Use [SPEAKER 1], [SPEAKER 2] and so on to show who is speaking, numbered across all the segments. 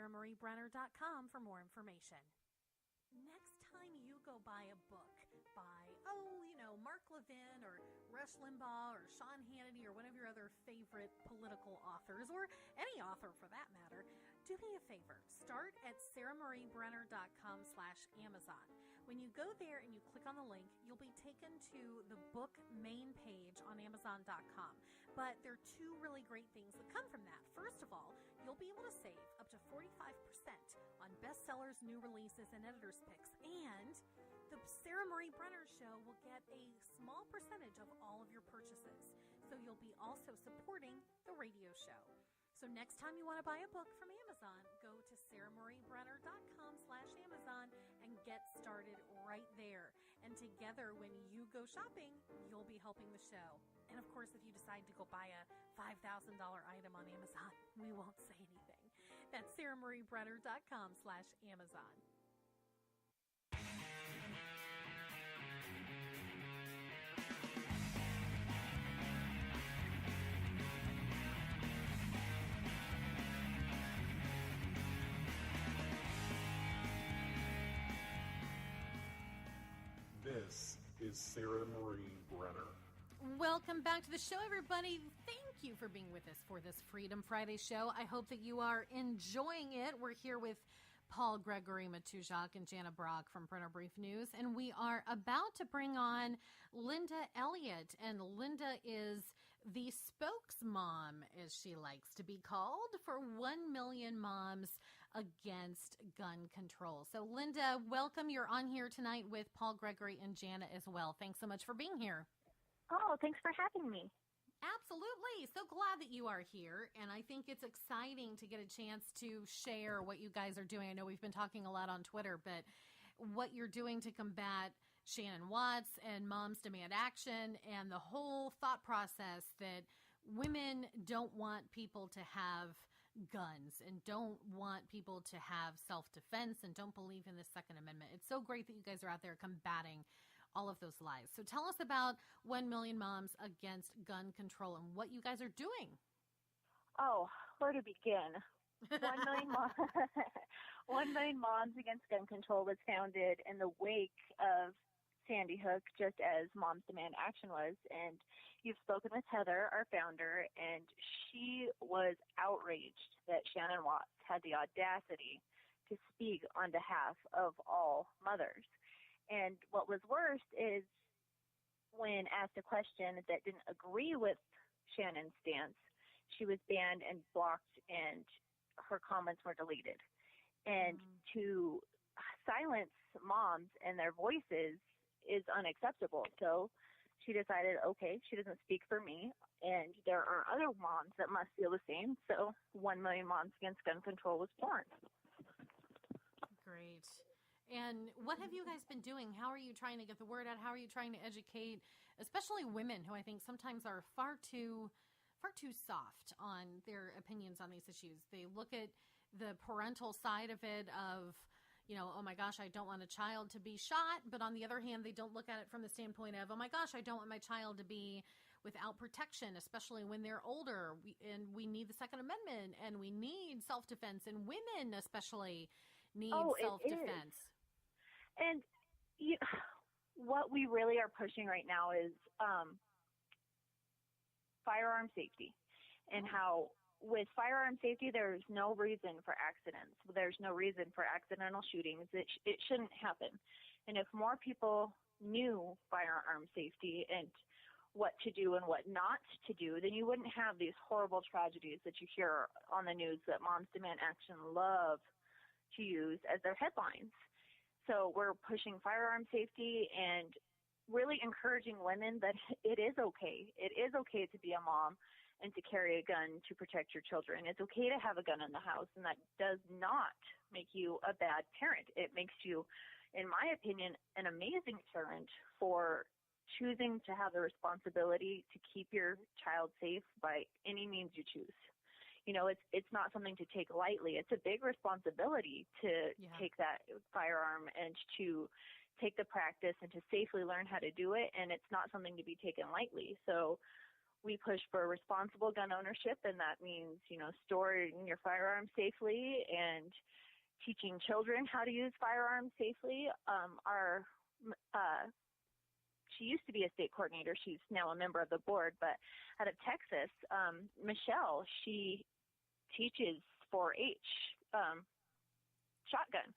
[SPEAKER 1] SarahMarieBrenner.com for more information. Next time you go buy a book by, Mark Levin or Rush Limbaugh or Sean Hannity or one of your other favorite political authors, or any author for that matter, do me a favor. Start at SarahMarieBrenner.com/Amazon. When you go there and you click on the link, you'll be taken to the book main page on Amazon.com. But there are two really great things that come from that. First of all, you'll be able to save up to 45% on bestsellers, new releases, and editor's picks. And the Sarah Marie Brenner Show will get a small percentage of all of your purchases. So you'll be also supporting the radio show. So next time you want to buy a book from Amazon, go to SarahMarieBrenner.com/Amazon and get started right there. And together, when you go shopping, you'll be helping the show. And of course, if you decide to go buy a $5,000 item on Amazon, we won't say anything. That's SarahMarieBrenner.com/Amazon.
[SPEAKER 2] This is Sarah Marie Brenner.
[SPEAKER 1] Welcome back to the show, everybody. Thank you for being with us for this Freedom Friday show. I hope that you are enjoying it. We're here with Paul Gregory Matujak and Jana Brock from Brenner Brief News, and we are about to bring on Linda Elliott, and Linda is the spokesmom, as she likes to be called, for 1 Million Moms Against Gun Control. So, Linda, welcome. You're on here tonight with Paul Gregory and Jana as well. Thanks so much for being here.
[SPEAKER 3] Oh, thanks for having me.
[SPEAKER 1] Absolutely. So glad that you are here. And I think it's exciting to get a chance to share what you guys are doing. I know we've been talking a lot on Twitter, but what you're doing to combat Shannon Watts and Moms Demand Action and the whole thought process that women don't want people to have guns and don't want people to have self-defense and don't believe in the Second Amendment. It's so great that you guys are out there combating all of those lies. So tell us about 1 Million Moms Against Gun Control and what you guys are doing.
[SPEAKER 3] Oh, where to begin? 1 million, 1 Million Moms Against Gun Control was founded in the wake of Sandy Hook, just as Moms Demand Action was. And you've spoken with Heather, our founder, and she was outraged that Shannon Watts had the audacity to speak on behalf of all mothers. And what was worse is when asked a question that didn't agree with Shannon's stance, she was banned and blocked and her comments were deleted. And to silence moms and their voices is unacceptable. So she decided, okay, she doesn't speak for me, and there are other moms that must feel the same. So 1 Million Moms Against Gun Control was born.
[SPEAKER 1] Great. And what have you guys been doing? How are you trying to get the word out? How are you trying to educate, especially women who I think sometimes are far too soft on their opinions on these issues? They look at the parental side of it of, oh my gosh, I don't want a child to be shot. But on the other hand, they don't look at it from the standpoint of, oh my gosh, I don't want my child to be without protection, especially when they're older. We need the Second Amendment and we need self-defense, and women especially need self-defense.
[SPEAKER 3] And what we really are pushing right now is firearm safety, and how with firearm safety, there's no reason for accidents. There's no reason for accidental shootings. It shouldn't happen. And if more people knew firearm safety and what to do and what not to do, then you wouldn't have these horrible tragedies that you hear on the news that Moms Demand Action love to use as their headlines. So we're pushing firearm safety and really encouraging women that it is okay. It is okay to be a mom and to carry a gun to protect your children. It's okay to have a gun in the house, and that does not make you a bad parent. It makes you, in my opinion, an amazing parent for choosing to have the responsibility to keep your child safe by any means you choose. It's not something to take lightly. It's a big responsibility to take that firearm and to take the practice and to safely learn how to do it, and it's not something to be taken lightly. So we push for responsible gun ownership, and that means, storing your firearms safely and teaching children how to use firearms safely. She used to be a state coordinator. She's now a member of the board, but out of Texas, Michelle, she teaches 4-H shotgun,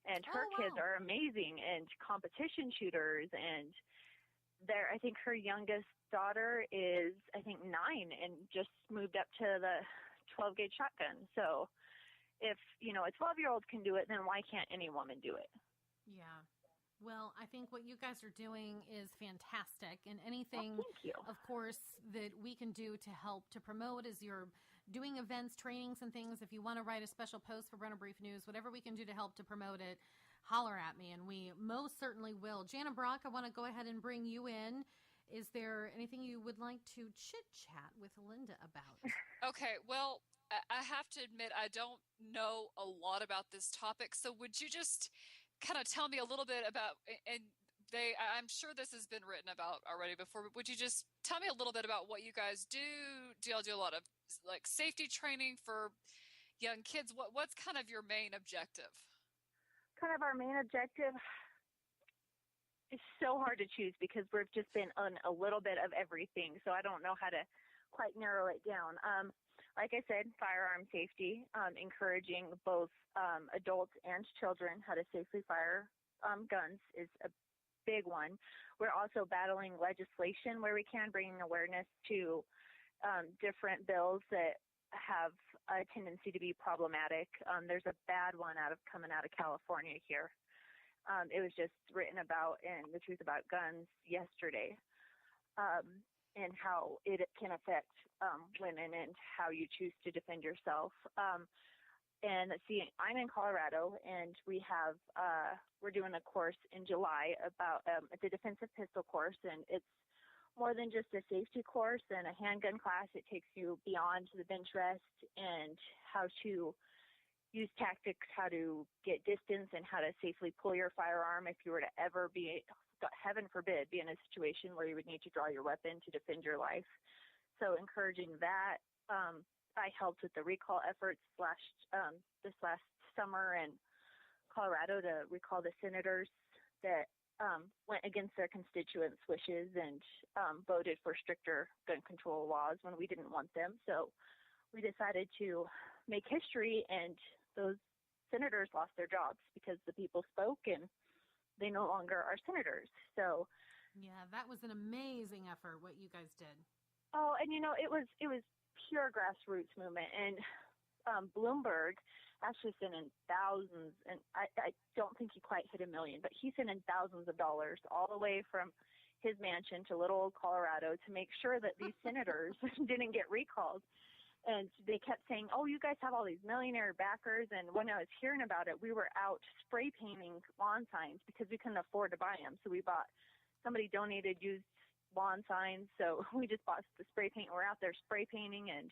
[SPEAKER 3] and her kids are amazing and competition shooters. And I think her youngest daughter is, 9 and just moved up to the 12 gauge shotgun. So if, a 12-year-old can do it, then why can't any woman do it?
[SPEAKER 1] Yeah. Well, I think what you guys are doing is fantastic, and anything,
[SPEAKER 3] thank you.
[SPEAKER 1] Of course, that we can do to help to promote as you're doing events, trainings, and things. If you want to write a special post for Brenner Brief News, whatever we can do to help to promote it, holler at me, and we most certainly will. Jana Brock, I want to go ahead and bring you in. Is there anything you would like to chit-chat with Linda about?
[SPEAKER 4] Okay, well, I have to admit I don't know a lot about this topic, so would you just kind of tell me a little bit about, and I'm sure this has been written about already before, but would you just tell me a little bit about what you guys do? Do y'all do a lot of like safety training for young kids? What's kind of your main objective?
[SPEAKER 3] Kind of our main objective is so hard to choose because we've just been on a little bit of everything, so I don't know how to quite narrow it down. Like I said, firearm safety, encouraging both adults and children how to safely fire guns is a big one. We're also battling legislation where we can, bringing awareness to different bills that have a tendency to be problematic. There's a bad one coming out of California here. It was just written about in The Truth About Guns yesterday. And how it can affect women and how you choose to defend yourself. And see, I'm in Colorado, and we're doing a course in July about the defensive pistol course, and it's more than just a safety course and a handgun class. It takes you beyond the bench rest and how to use tactics, how to get distance, and how to safely pull your firearm if you were to ever be, heaven forbid, be in a situation where you would need to draw your weapon to defend your life. So encouraging that. I helped with the recall efforts this last summer in Colorado to recall the senators that went against their constituents' wishes and voted for stricter gun control laws when we didn't want them. So we decided to make history, and those senators lost their jobs because the people spoke and they no longer are senators. So
[SPEAKER 1] yeah, that was an amazing effort, what you guys did.
[SPEAKER 3] Oh, and it was pure grassroots movement, and Bloomberg actually sent in thousands, and I don't think he quite hit $1 million, but he sent in thousands of dollars all the way from his mansion to little old Colorado to make sure that these senators didn't get recalled. And they kept saying, oh, you guys have all these millionaire backers. And when I was hearing about it, we were out spray painting lawn signs because we couldn't afford to buy them. So somebody donated used lawn signs. So we just bought the spray paint. We're out there spray painting, and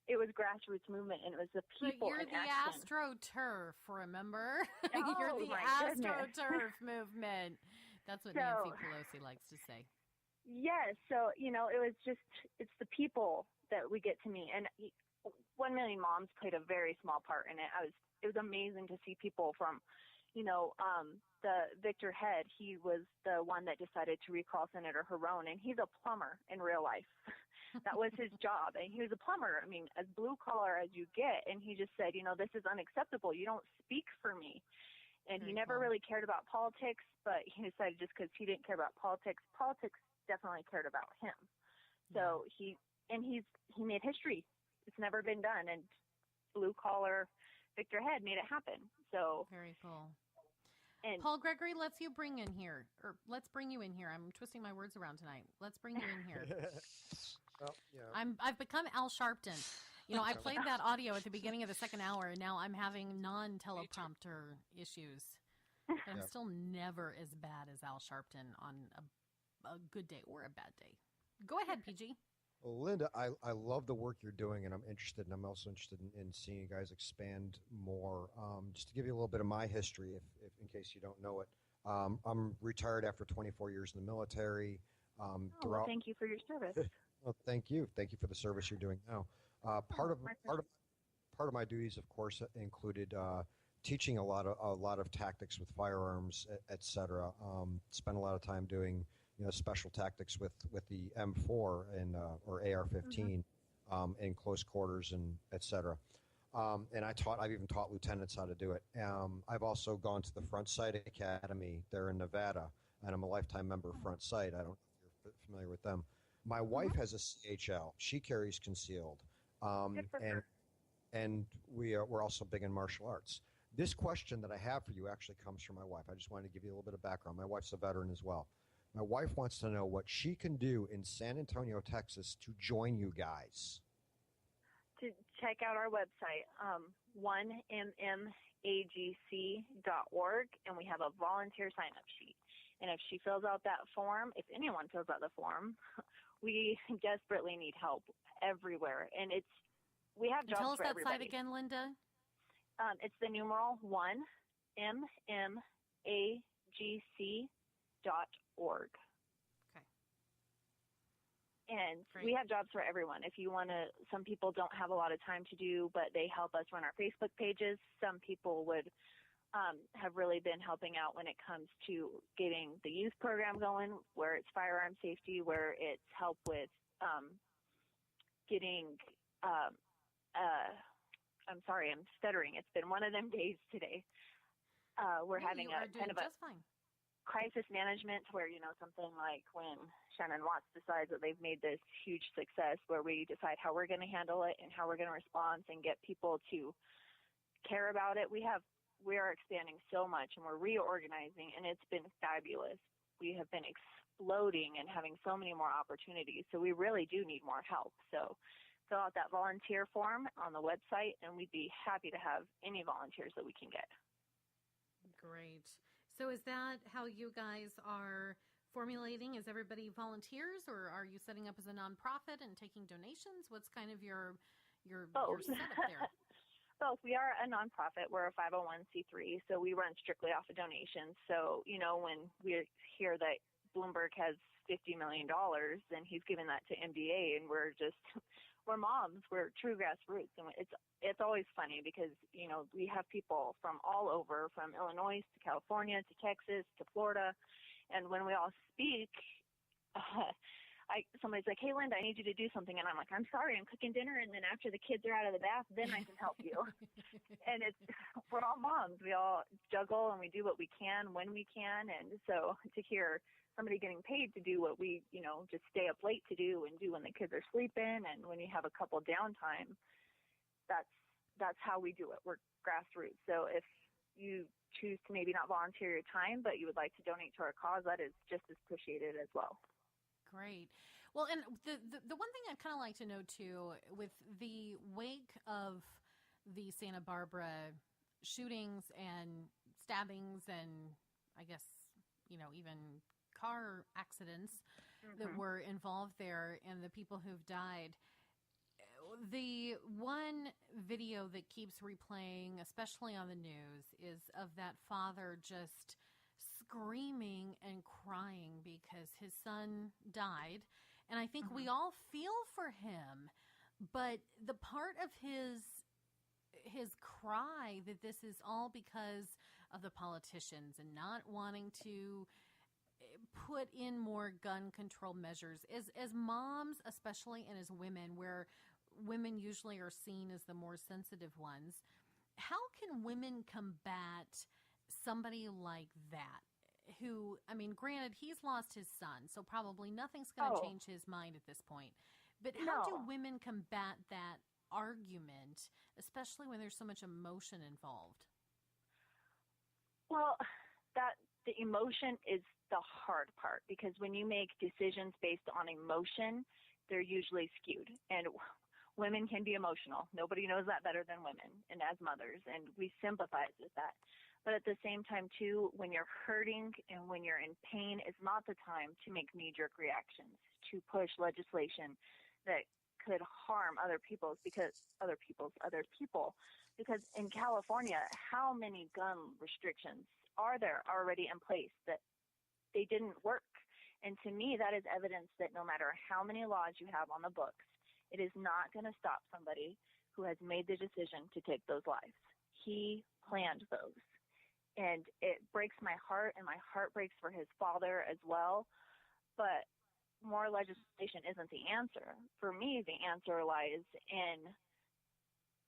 [SPEAKER 3] it was grassroots movement, and it was the people in action.
[SPEAKER 1] You're the AstroTurf, remember?
[SPEAKER 3] Oh,
[SPEAKER 1] You're the AstroTurf movement. That's what Nancy Pelosi likes to say.
[SPEAKER 3] Yes. So, it's the people that we get to meet. And 1 Million Moms played a very small part in it. It was amazing to see people from, the Victor Head. He was the one that decided to recall Senator Harone, and he's a plumber in real life. That was his job. And he was a plumber, as blue collar as you get. And he just said, this is unacceptable. You don't speak for me. And he never really cared about politics, but he decided just because he didn't care about politics definitely cared about him. So he made history. It's never been done, and blue collar Victor Head made it happen. So
[SPEAKER 1] very cool.
[SPEAKER 3] And
[SPEAKER 1] Paul Gregory, let's bring you in here. I'm twisting my words around tonight. Let's bring you in here.
[SPEAKER 5] Well, yeah.
[SPEAKER 1] I've become Al Sharpton. I played that audio at the beginning of the second hour, and now I'm having non-teleprompter issues. I'm still never as bad as Al Sharpton on a good day or a bad day. Go ahead, PG.
[SPEAKER 5] Well, Linda, I love the work you're doing, and I'm also interested in seeing you guys expand more. Just to give you a little bit of my history, if in case you don't know it, I'm retired after 24 years in the military.
[SPEAKER 3] Well, thank you for your service.
[SPEAKER 5] Well, thank you. Thank you for the service you're doing now. Part of
[SPEAKER 3] My
[SPEAKER 5] part of part of my duties, of course, included teaching a lot of tactics with firearms, et cetera. Spent a lot of time doing special tactics with the M4 and or
[SPEAKER 3] Mhm.
[SPEAKER 5] AR-15 in close quarters and et cetera. And I've even taught lieutenants how to do it. I've also gone to the Front Sight Academy there in Nevada, and I'm a lifetime member of Front Sight. I don't know if you're familiar with them. My
[SPEAKER 3] Mhm.
[SPEAKER 5] wife has a CHL. She carries concealed.
[SPEAKER 3] Good for
[SPEAKER 5] And
[SPEAKER 3] her.
[SPEAKER 5] we're also big in martial arts. This question that I have for you actually comes from my wife. I just wanted to give you a little bit of background. My wife's a veteran as well. My wife wants to know what she can do in San Antonio, Texas to join you guys.
[SPEAKER 3] To check out our website, 1mmagc.org, and we have a volunteer sign-up sheet. And if she fills out that form, if anyone fills out the form, we desperately need help everywhere. And we have
[SPEAKER 1] And tell
[SPEAKER 3] jobs
[SPEAKER 1] us
[SPEAKER 3] for
[SPEAKER 1] that site
[SPEAKER 3] everybody.
[SPEAKER 1] again, Linda.
[SPEAKER 3] It's the numeral 1mmagc.org.
[SPEAKER 1] Okay.
[SPEAKER 3] And
[SPEAKER 1] Great.
[SPEAKER 3] we have jobs for everyone. If you want to, some people don't have a lot of time to do, but they help us run our Facebook pages. Some people would have really been helping out when it comes to getting the youth program going, where it's firearm safety, where it's help with getting, I'm sorry, I'm stuttering. It's been one of them days today. We're
[SPEAKER 1] No,
[SPEAKER 3] having
[SPEAKER 1] you
[SPEAKER 3] a
[SPEAKER 1] are
[SPEAKER 3] kind
[SPEAKER 1] doing
[SPEAKER 3] of a
[SPEAKER 1] just fine.
[SPEAKER 3] crisis management where, something like when Shannon Watts decides that they've made this huge success, where we decide how we're going to handle it and how we're going to respond and get people to care about it. We are expanding so much, and we're reorganizing, and it's been fabulous. We have been exploding and having so many more opportunities. So we really do need more help. So fill out that volunteer form on the website, and we'd be happy to have any volunteers that we can get.
[SPEAKER 1] Great. So is that how you guys are formulating? Is everybody volunteers, or are you setting up as a nonprofit and taking donations? What's kind of your
[SPEAKER 3] Both.
[SPEAKER 1] setup there?
[SPEAKER 3] Both. We are a nonprofit. We're a 501c3, so we run strictly off of donations. So, when we hear that Bloomberg has $50 million, and he's giving that to MBA, and we're moms. We're true grassroots, and it's always funny because we have people from all over, from Illinois to California to Texas to Florida, and when we all speak, somebody's like, "Hey, Linda, I need you to do something," and I'm like, "I'm sorry, I'm cooking dinner, and then after the kids are out of the bath, then I can help you." And we're all moms. We all juggle and we do what we can when we can, and so to hear somebody getting paid to do what we just stay up late to do and do when the kids are sleeping and when you have a couple downtime, that's how we do it. We're grassroots. So if you choose to maybe not volunteer your time, but you would like to donate to our cause, that is just as appreciated as well.
[SPEAKER 1] Great. Well, and the one thing I'd kind of like to know too, with the wake of the Santa Barbara shootings and stabbings, and I guess even car accidents that were involved there, and the people who've died. The one video that keeps replaying, especially on the news, is of that father just screaming and crying because his son died. And I think we all feel for him, but the part of his cry that this is all because of the politicians and not wanting to put in more gun control measures, as moms especially, and as women, where women usually are seen as the more sensitive ones, how can women combat somebody like that? Who, I mean, granted, he's lost his son, so probably nothing's going to change his mind at this point. But how do women combat that argument, especially when there's so much emotion involved?
[SPEAKER 3] Well, the emotion is the hard part, because when you make decisions based on emotion, they're usually skewed. And women can be emotional. Nobody knows that better than women, and as mothers, and we sympathize with that. But at the same time, too, when you're hurting and when you're in pain, it's not the time to make knee-jerk reactions, to push legislation that could harm other people. Because in California, how many gun restrictions are there already in place that they didn't work? And to me, that is evidence that no matter how many laws you have on the books, it is not going to stop somebody who has made the decision to take those lives. He planned those. And it breaks my heart, and my heart breaks for his father as well. But more legislation isn't the answer. For me, the answer lies in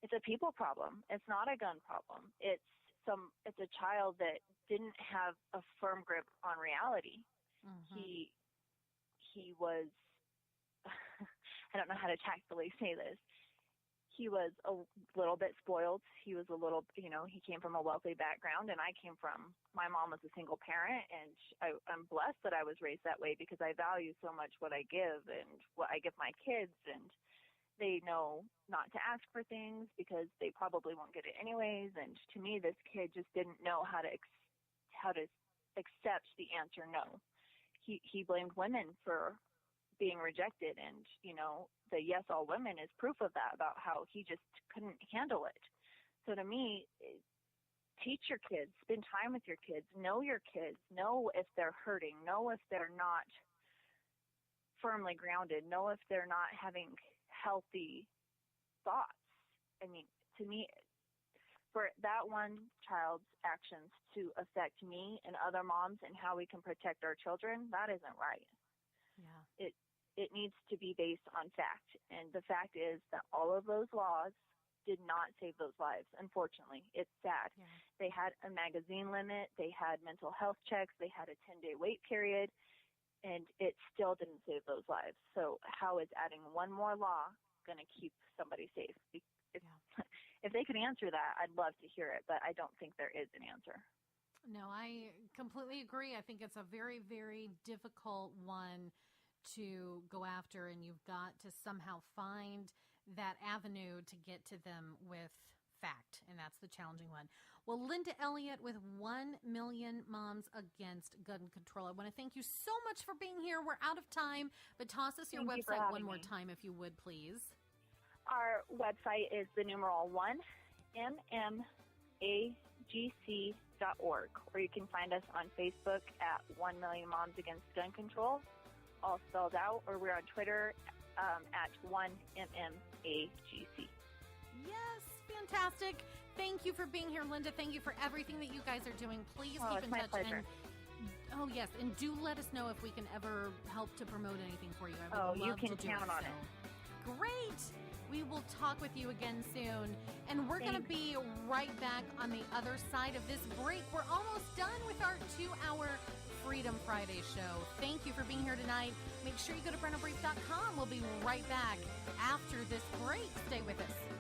[SPEAKER 3] it's a people problem. It's not a gun problem. It's a child that didn't have a firm grip on reality. Mm-hmm. He was I don't know how to tactfully say this. He was a little bit spoiled. He was a little, he came from a wealthy background, and my mom was a single parent, and I'm blessed that I was raised that way because I value so much what I give and what I give my kids, and they know not to ask for things because they probably won't get it anyways. And to me, this kid just didn't know how to accept the answer no. He blamed women for being rejected, and the yes all women is proof of that, about how he just couldn't handle it. So to me, teach your kids, spend time with your kids, know your kids, know if they're hurting, know if they're not firmly grounded, know if they're not having healthy thoughts. I mean, to me, for that one child's actions to affect me and other moms and how we can protect our children, that isn't right. Yeah. It needs to be based on fact. And the fact is that all of those laws did not save those lives, unfortunately. It's sad. Yeah. They had a magazine limit. They had mental health checks. They had a 10-day wait period. And it still didn't save those lives. So how is adding one more law going to keep somebody safe? If they could answer that, I'd love to hear it. But I don't think there is an answer.
[SPEAKER 1] No, I completely agree. I think it's a very, very difficult one to go after, and you've got to somehow find that avenue to get to them with fact, and that's the challenging one. Well, Linda Elliott with 1 Million Moms Against Gun Control. I want to thank you so much for being here. We're out of time, but toss us your website one more time, if you would, please.
[SPEAKER 3] Our website is the numeral 1, mmagc.org, or you can find us on Facebook at 1 Million Moms Against Gun Control, all spelled out, or we're on Twitter at 1mmagc.
[SPEAKER 1] Yes, fantastic. Thank you for being here, Linda. Thank you for everything that you guys are doing. Please keep in touch.
[SPEAKER 3] Pleasure.
[SPEAKER 1] Yes, and do let us know if we can ever help to promote anything for you. I would love
[SPEAKER 3] you can
[SPEAKER 1] to
[SPEAKER 3] count on it.
[SPEAKER 1] Great. We will talk with you again soon. And we're going to be right back on the other side of this break. We're almost done with our 2-hour Freedom Friday show. Thank you for being here tonight. Make sure you go to BrennerBrief.com. We'll be right back after this break. Stay with us.